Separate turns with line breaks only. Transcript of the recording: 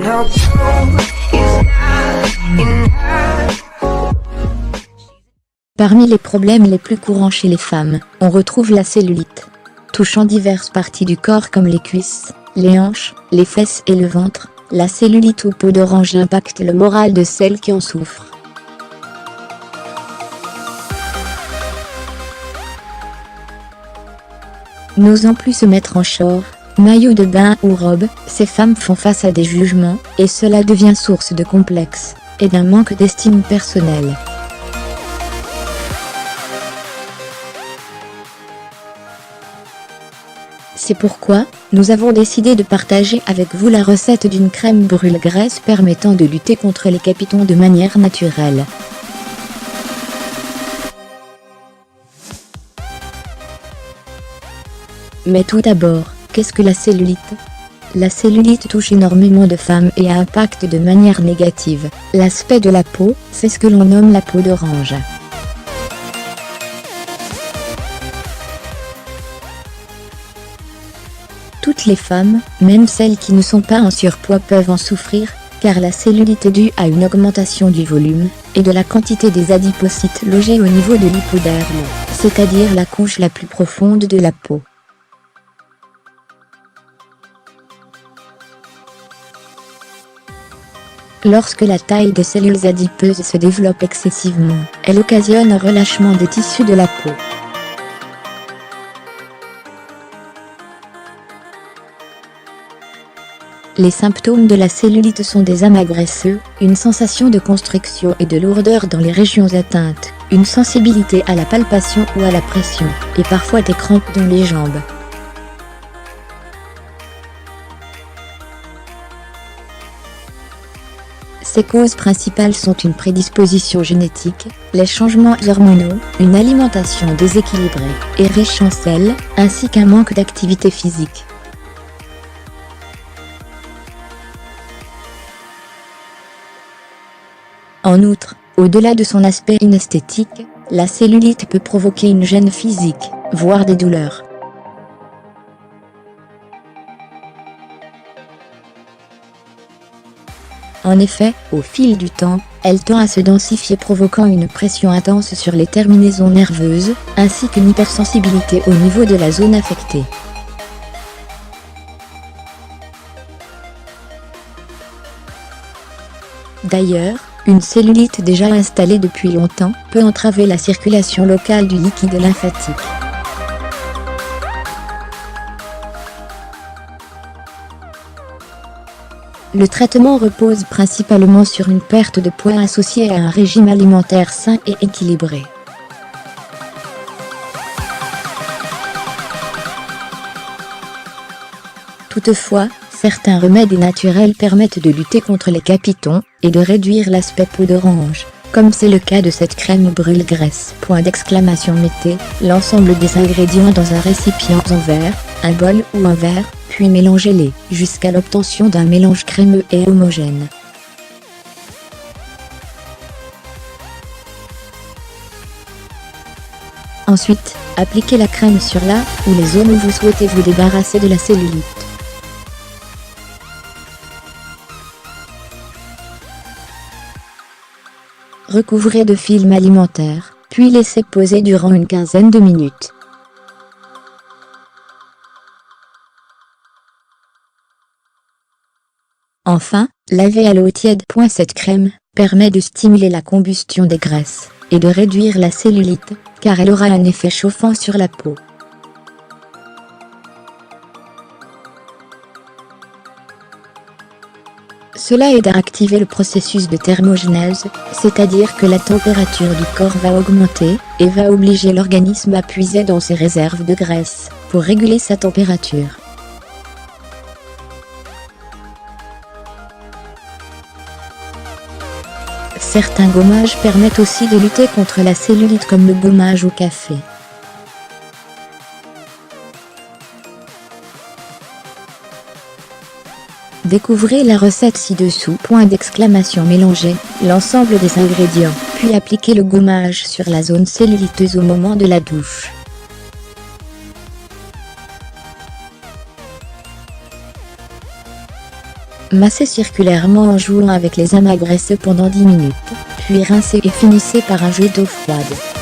no proof is not enough.
Parmi les problèmes les plus courants chez les femmes, on retrouve la cellulite. Touchant diverses parties du corps comme les cuisses, les hanches, les fesses et le ventre, la cellulite ou peau d'orange impacte le moral de celles qui en souffrent. N'osant plus se mettre en short, maillot de bain ou robe, ces femmes font face à des jugements, et cela devient source de complexes, et d'un manque d'estime personnelle. C'est pourquoi, nous avons décidé de partager avec vous la recette d'une crème brûle-graisse permettant de lutter contre les capitons de manière naturelle. Mais tout d'abord, qu'est-ce que la cellulite? La cellulite touche énormément de femmes et impacte de manière négative l'aspect de la peau, c'est ce que l'on nomme la peau d'orange. Toutes les femmes, même celles qui ne sont pas en surpoids, peuvent en souffrir, car la cellulite est due à une augmentation du volume et de la quantité des adipocytes logés au niveau de l'hypoderme, c'est-à-dire la couche la plus profonde de la peau. Lorsque la taille des cellules adipeuses se développe excessivement, elle occasionne un relâchement des tissus de la peau. Les symptômes de la cellulite sont des amas graisseux, une sensation de constriction et de lourdeur dans les régions atteintes, une sensibilité à la palpation ou à la pression, et parfois des crampes dans les jambes. Ces causes principales sont une prédisposition génétique, les changements hormonaux, une alimentation déséquilibrée et riche en sel, ainsi qu'un manque d'activité physique. En outre, au-delà de son aspect inesthétique, la cellulite peut provoquer une gêne physique, voire des douleurs. En effet, au fil du temps, elle tend à se densifier provoquant une pression intense sur les terminaisons nerveuses, ainsi qu'une hypersensibilité au niveau de la zone affectée. D'ailleurs, une cellulite déjà installée depuis longtemps peut entraver la circulation locale du liquide lymphatique. Le traitement repose principalement sur une perte de poids associée à un régime alimentaire sain et équilibré. Toutefois, certains remèdes naturels permettent de lutter contre les capitons et de réduire l'aspect peau d'orange, comme c'est le cas de cette crème brûle-graisse. Mettez l'ensemble des ingrédients dans un récipient en verre, un bol ou un verre, puis mélangez-les jusqu'à l'obtention d'un mélange crémeux et homogène. Ensuite, appliquez la crème sur la ou les zones où vous souhaitez vous débarrasser de la cellulite. Recouvrez de film alimentaire, puis laissez poser durant une quinzaine de minutes. Enfin, lavez à l'eau tiède. Cette crème permet de stimuler la combustion des graisses et de réduire la cellulite, car elle aura un effet chauffant sur la peau. Cela aide à activer le processus de thermogénèse, c'est-à-dire que la température du corps va augmenter, et va obliger l'organisme à puiser dans ses réserves de graisse, pour réguler sa température. Certains gommages permettent aussi de lutter contre la cellulite comme le gommage au café. Découvrez la recette ci-dessous. Mélangez l'ensemble des ingrédients, puis appliquez le gommage sur la zone celluliteuse au moment de la douche. Massez circulairement en jouant avec les amas graisseux pendant 10 minutes, puis rincez et finissez par un jet d'eau froide.